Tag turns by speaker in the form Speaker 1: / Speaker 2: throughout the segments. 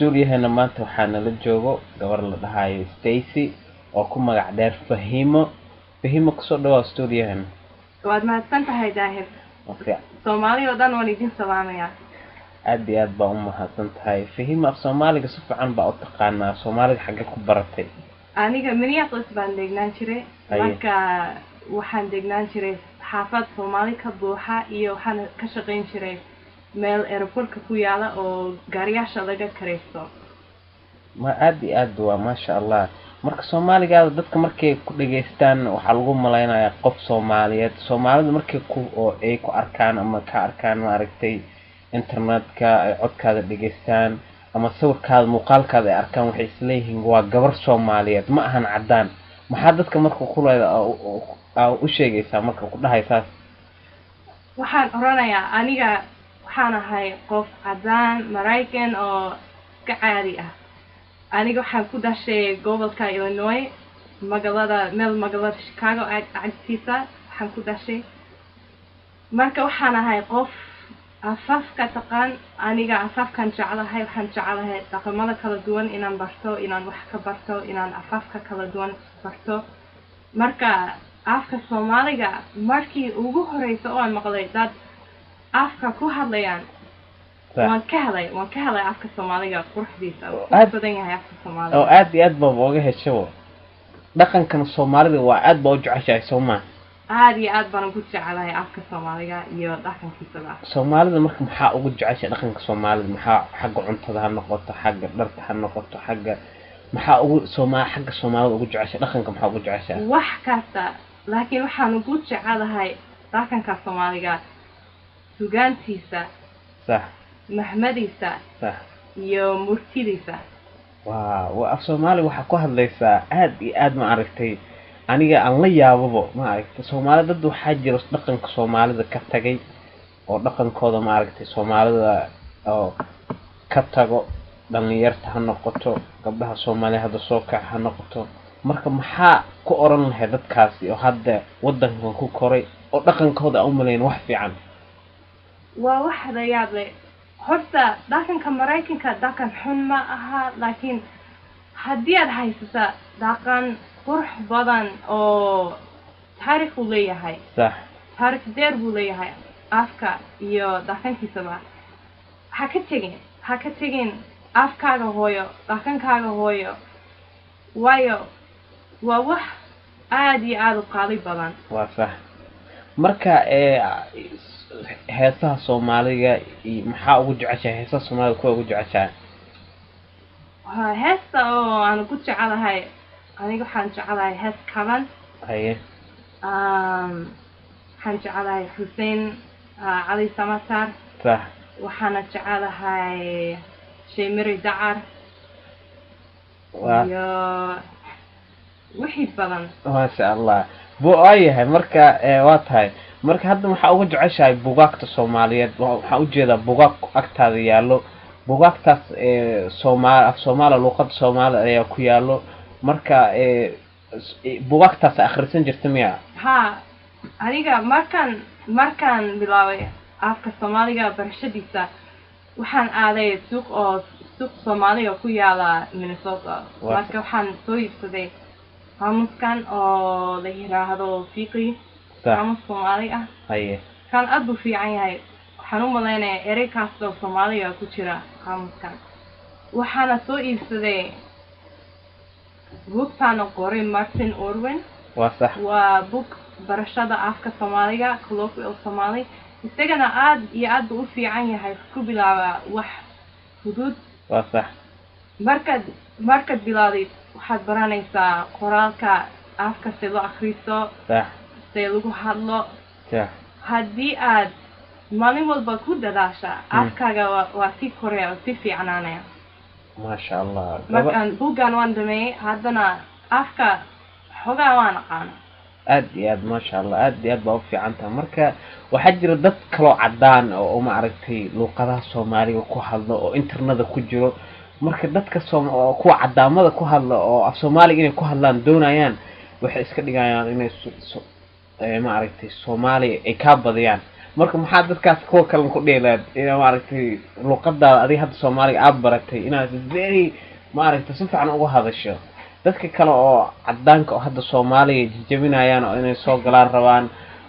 Speaker 1: studio-hana maanta waxaa nala joogo gabar la dhahayo Stacy oo ku magac dheer Fahimo kusoo dhawaad studio-hana.
Speaker 2: waad mahadsantahay Daahir.
Speaker 1: Okay.
Speaker 2: Soomaali oo dhan waan idin salaamayaa.
Speaker 1: aad iyo aad baa u mahadsantahay. Fahimo af Soomaaliga si fiican baa u taqaanaa. Soomaaliga xagee ku baratay?
Speaker 2: Aniga Minneapolis baan degnaan jiray. Marka waxaan degnaan jiray xaafad Soomaali ka buuxa iyo waxaan ka shaqayn jiray meel airportka ku yaala oo gaariyaasha laga kareysto.
Speaker 1: Ma aad iyo aad waa maasha Allah. marka Soomaaliga dadka markay ku dhageystaan waxa lagu maleynayaa qof Soomaaliyeed. Soomaalida markay ay ku arkaan ama ka arkaan ma aragtay internetka ay codkaada dhageystaan ama sawirkaada muuqaalkaada ay arkaan waxay isleeyihiin waa gabar Soomaaliyeed ma ahan cadaan. maxaa dadka marka ku leedahay u sheegaysaa marka ku dhahaysaa?
Speaker 2: waxaan oranayaa aniga waxaan ahay qof cadaan Mareykan oo ka caadi ah. aniga waxaan ku dhashay gobolka Illinois magaalada Chicago agtiisa waxaan ku dhashay. marka waxaan ahay qof afafka taqaan. aniga afafkan jeclahay waxaan jeclahay dhaqamada kala duwan inaan barto inaan wax ka barto inaan afafka kala duwan barto. marka afka Soomaaliga markii ugu horeysa oo aan maqlay dad afka ku hadlayaan waan ka helay afka Soomaaliga quruxdiisa oo badan yahay afka Soomaaliga
Speaker 1: oo aad iyo aad baa uga hesho dhaqankan Soomaalida waa aad baa u jeceshahay Soomaa
Speaker 2: aad iyo aad baan ugu jecelahay afka Soomaaliga iyo dhaqankiisa.
Speaker 1: Soomaalida marka maxaa ugu jeceshahay dhaqanka Soomaalida? maxaa xagga cuntada ha noqoto xagga dharka ha noqoto xagga maxaa ugu xagga Soomaalida ugu jeceshahay dhaqanka maxaa ugu jeceshahay?
Speaker 2: wax kasta laakiin waxaan ugu jecelahay dhaqanka Soomaaliga suugaantiisa
Speaker 1: صح
Speaker 2: mahmadiisa
Speaker 1: صح
Speaker 2: iyo murtidiisa.
Speaker 1: waa af Soomaali waxa ku hadlaysaa aad iyo aad ma aragtay aniga aan la yaababo ma aragtay Soomaalida dad waxa jira dhaqanka Soomaalida ka tagay oo dhaqankooda ma aragtay Soomaalida oo ka tago dhalinyarta ha noqoto gabdhaha Soomaaliyeed hadda soo kac ha noqoto. marka maxaa ku oran lahayd dadkaasi oo hadda wadankan ku koray oo dhaqankooda u maleyn wax fiican?
Speaker 2: waa wax la yaab leh. horta dhaqanka Mareykanka dhaqan xun ma aha laakiin haddii aad haysato dhaqan qurux badan oo taariikh u leeyahay
Speaker 1: صح
Speaker 2: taariikh dheer buu leeyahay afka iyo dhaqankiisaba ha ka tegin afkaaga hooyo dhaqankaaga hooyo waayo waa wax aad iyo aad u qaali badan.
Speaker 1: waa صح marka heesaha Soomaaliga maxaa ugu jeceshahay? heesaha Soomaaliga kuwa ugu jeceshahay?
Speaker 2: heesta oo aan ugu jecelahay aniga waxaan jecelahay hees kaban.
Speaker 1: haye
Speaker 2: waxaan jecelahay Xuseen Cali Samatar.
Speaker 1: صح
Speaker 2: waxaana jecelahay Sheemiri Dacar iyo wixii badan.
Speaker 1: maasha Allah buu ayahay marka waa tahay marka hadda waxa ugu jeceshahay buugaagta Soomaaliyeed? waxa u jeedaa buugaag agtaada yaalo buugaagtaas Soomaali luqad Soomaali ayaa ku yaalo marka buugaagtaas akhrisan jirtay miya?
Speaker 2: ha aniga markaan bilaabay afka Soomaaliga barashadiisa waxaan aaday suuq Soomaaliga ku yaala Minnesota. marka waxaan soo iibsaday qaamuskan oo la yiraahdo fiqi qaamus Soomaali ah.
Speaker 1: haye
Speaker 2: kan aad u fiican yahay. waxaan u maleynayaa erey kasta oo Soomaaliga ku jira qaamuskan. waxaana soo iibsaday buugtaan qoray Martin Orwin.
Speaker 1: waa صح
Speaker 2: waa buug barashada afka Soomaaliga colloquial Somali. isagana aad iyo aad u fiican yahay ku bilaaba wax fudud.
Speaker 1: waa صح
Speaker 2: markaad bilaawday waxaad baranaysaa qoraalka afka si loo akhristo
Speaker 1: صح
Speaker 2: si lagu hadlo.
Speaker 1: صح
Speaker 2: haddii aad maalin walba ku dadaasha afkaaga waa si koraya oo si fiicnaanaya.
Speaker 1: maasha Allah
Speaker 2: markaan buuggan waan dhameeyay haddana afka xogaa waan aqaana.
Speaker 1: aad iyo aad maasha Allah aad iyo aad baa u fiican tahay. marka waxa jira dad kale cadaan oo ma aragtay luqadaha Soomaaliga ku hadlo oo internetka ku jiro. marka dadka kuwa cadaamada ku hadla oo af Soomaaliga inay ku hadlaan doonayaan waxay iska dhigayaan inay ma aragtay Soomaali ay ka badiyaan. marka maxaa dadkaas kuwa kale ku dheelaad ina maaragtay luqadaada adiga hadda Soomaaliga aad baratay inaad very maaragtay si fiican uga hadasho dadka kale oo cadaanka oo hadda Soomaaliga jajabinayaan oo inay soo galaan rabaan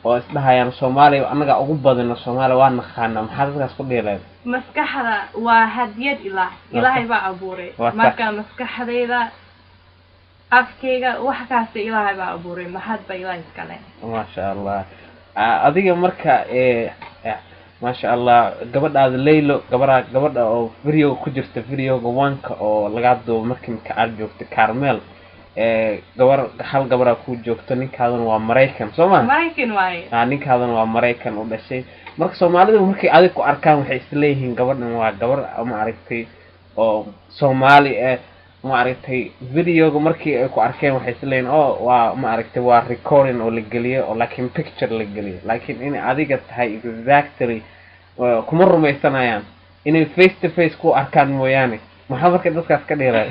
Speaker 1: oo isdhahayaan Soomaaliya anaga ugu badan Soomaaliya waa naqaana maxaa dadkaas ku dheelaad
Speaker 2: maskaxda waa hadiyad ilaahay baa abuuray marka maskaxdayda afkayga wax kaasta ilaahay baa abuuray mahad baa ilaahay iska leh
Speaker 1: ma sha Allah adiga marka maasha Allah gabadhaada Leylo gabadha oo video ku jirta videoga wanka oo laga duubo markii ka aad joogto Carmel hal gabadha ku joogto ninkaadan waa Mareykan Soomaa
Speaker 2: Mareykan waaye
Speaker 1: ninkaadan waa Mareykan u dhashay marka Soomaalidu markii aad ku arkaan waxay isleeyihiin gabadhan waa gabar ama aragtay oo Soomaali ma aragtay videoga markii ay ku arkeen waxay isleeyihiin oo waa ma aragtay waa recording oo la galiyo oo laakiin picture la galiyo laakiin in adiga tahay exactly kuma rumaysanayaan inay face to face ku arkaan mooyaane maxaa marka dadkaas ka dheeraa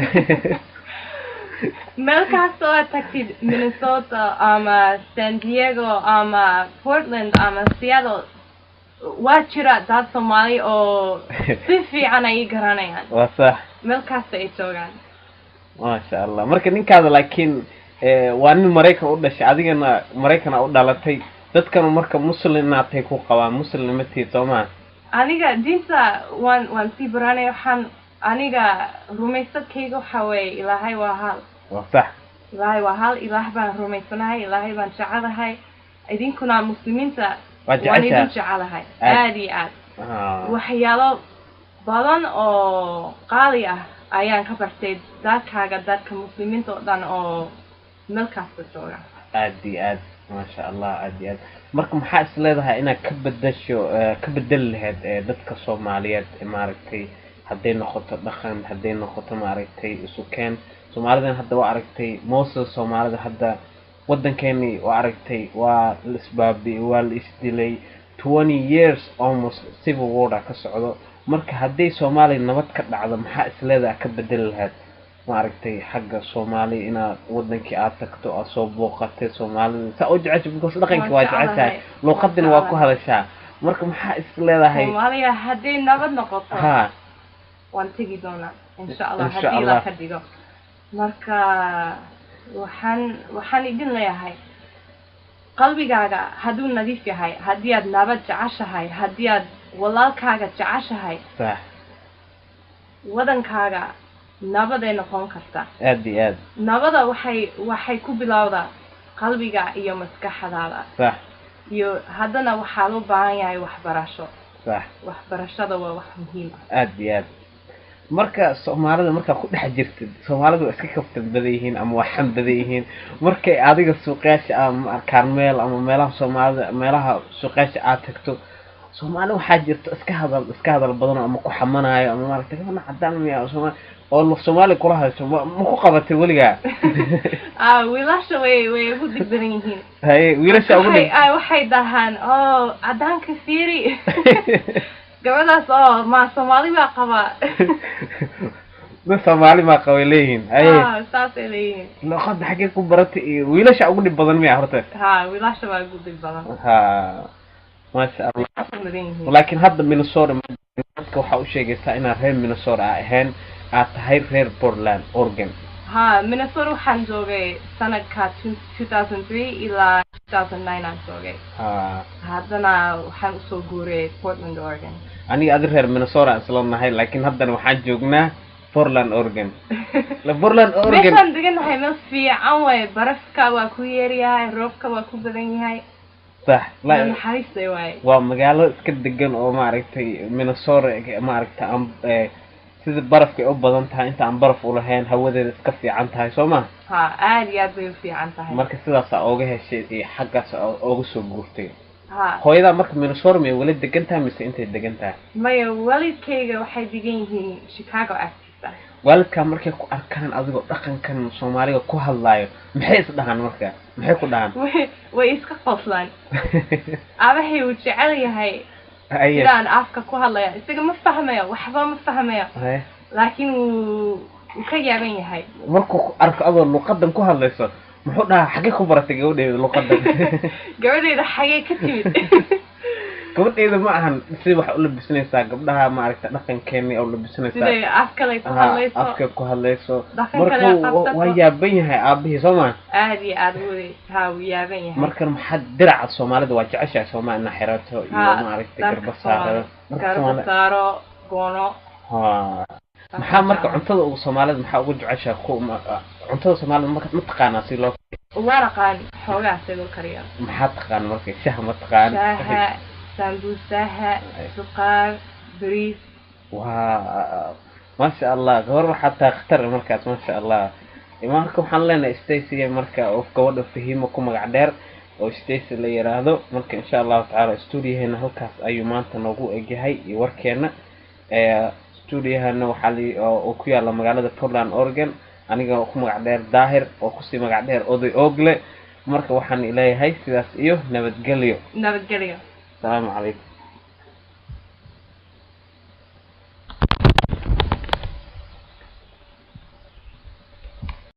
Speaker 2: meel kasta oo tagtid Minnesota ama San Diego ama Portland ama Seattle waa jira dad Soomaali oo si fiican ay garanayaan
Speaker 1: waa sax
Speaker 2: meel kasta ay joogaan
Speaker 1: ما شاء الله marka ninkaada laakiin waa nin Mareykan u dhashay adigana Mareykan u dhalatay dadkan marka muslimiinta ku qabaan muslimiintii Soomaa
Speaker 2: aniga diinta waan si baranay waxaan aniga rumaysadkayga waxa way ilaahay waa hal
Speaker 1: صح
Speaker 2: ilaahay waa hal ilaah baan rumaysanahay ilaahay baan jecelahay idinkuna muslimiinta waan idin jecelahay aad iyo aad waxyaalo badan oo qaali ah ayaan ka bartay dadka muslimiinta oo dhan oo meel kasta jooga
Speaker 1: aad iyo aad ma sha Allah aad iyo aad marka maxaa is leedahay inaad ka bedel lahayd dadka Soomaaliyeed maaragtay hadday noqoto dhaqan hadday noqoto maaragtay isu keen Soomaalidan hadda waa aragtay moosul Soomaalida hadda wadankeeni waa aragtay waa lisbaabi waa la isdilay 20 years almost civil war ka socdo marka hadday Soomaaliya nabad ka dhacdo maxaa is leedahay ka bedel lahayd maaragtay xagga Soomaaliya ina wadankii aad tagto oo soo booqatay Soomaalida sa u jeceshay because dhaqanka waa jeceshay luqadina waa ku hadashaa marka maxaa is leedahay
Speaker 2: Soomaaliya hadday nabad noqoto waan tagi doonaa insha Allah hadii la ka dhigo marka waxaan idin leeyahay qalbigaaga haduu nadiif yahay hadii aad nabad jeceshahay hadii aad walaalkaaga jeceshahay
Speaker 1: صح
Speaker 2: wadankaaga nabad ay noqon kartaa
Speaker 1: aad iyo aad
Speaker 2: nabada waxay ku bilowdaa qalbiga iyo maskaxdaada
Speaker 1: صح
Speaker 2: iyo haddana waxaa loo baahan yahay waxbarasho
Speaker 1: صح
Speaker 2: waxbarashada waa wax muhiim ah
Speaker 1: aad iyo aad marka Soomaalida marka ku dhex jirtid Soomaalidu iska kaftan badan ama waxan badan yihiin markay adiga suuqaasha ama Carmel ama meelaha Soomaalida meelaha suuqaasha aad tagto Soomaali waxa jirto iska hadal badan ama ku xamanayo ama maaragtay wana cadaan miyaa Soomaali oo Soomaali kula hadasho ma ku qabatay waliga
Speaker 2: wiilasha way ugu digdan yihiin
Speaker 1: hay wiilasha ugu digdan
Speaker 2: waxay dahaan oo cadaanka fiiri gabadhaas oo ma Soomaali ma qaba
Speaker 1: ma Soomaali ma qaba leeyihiin ay
Speaker 2: saas leeyihiin
Speaker 1: luqad xagee ku baratay wiilasha ugu dib badan miyaa horta
Speaker 2: wiilasha waa ugu dib badan
Speaker 1: ما شاء الله ولكن هذا Minnesota waxa uu sheegaysaa in reer Minnesota ahaan aad tahay reer Portland Oregon
Speaker 2: Minnesota waxaan joogay sanadka 2003 ilaa 2009 aan joogay haddana waxaan u soo guuray Portland Oregon
Speaker 1: aniga aad reer Minnesota isla nahay laakiin haddana waxaan joognaa Portland Oregon la Portland Oregon
Speaker 2: meeshaan deganahay meel fiican way barafka waa ku yeeryahay roobka waa ku badan yahay
Speaker 1: صح
Speaker 2: لا محايسة واي
Speaker 1: ومقالة كدقن أو ما عرفتي من الصور ما عرفت أم سيد البرف كي أبضنتها أنت عم برف ولهين هودا تكفي عنتها يسوما
Speaker 2: يا في عنتها
Speaker 1: مركز سيدا سأوجه الشيء حقا سأوجه سوقفتي هو إذا مركز من الصور مي ولد دقنتها مس أنت دقنتها
Speaker 2: ما يولد كيجا وحي دقين شيكاغو أكتر
Speaker 1: والدka markay ku arkaan adiga dhaqankan Soomaaliga ku hadlaayo maxay isdhahan marka maxay ku dhahan
Speaker 2: way iska qoslaan abahay uu jecel yahay ayaan afka ku hadlaya isaga ma fahmayo waxba ma fahmayo laakiin uu ka yaaban yahay
Speaker 1: markuu arko adoo luqadan ku hadlayso muxuu dhahaa xagee ku baratay gabadheeda luqadan
Speaker 2: gabadheeda xagee ka timid
Speaker 1: gabadheeda ma ahan si wax u labisanaysaa gabdhaha ma aragtay dhaqankeeni oo labisanaysaa
Speaker 2: sidee afkale ku hadlayso
Speaker 1: afka ku hadlayso
Speaker 2: dhaqan
Speaker 1: marka
Speaker 2: kale qabsato.
Speaker 1: waa yaaban yahay aabihii soo ma
Speaker 2: aad iyo aad wuu yaaban yahay
Speaker 1: markan maxaa diraca Soomaalida waa jeceshahay Soomaali in xirato iyo ma aragtay garbasaaro
Speaker 2: garbasaaro goono
Speaker 1: maxaa marka cuntada ugu Soomaalida maxaa ugu jeceshahay cuntada Soomaalida ma taqaanaa si loo
Speaker 2: waraqan xoogaa sidoo kariya
Speaker 1: maxaa taqaan marka shaah ma taqaan
Speaker 2: shaah sambusaha suqaar bariis
Speaker 1: ما شاء الله غور حتى اختار مركز ما شاء الله marka waxaan leenahay Stacy marka oo gabadha fahiimo ku magac dheer oo Stacy la yiraahdo marka insha Allah taala studio-heena halkaas ayuu maanta noogu eegyahay iyo warkeena studio-heena waxa oo ku yaala magaalada Portland Oregon aniga oo ku magac dheer Daahir oo ku sii magac dheer Oday Ogle marka waxaan ilaahay sidaas iyo nabadgelyo
Speaker 2: nabadgelyo
Speaker 1: السلام عليكم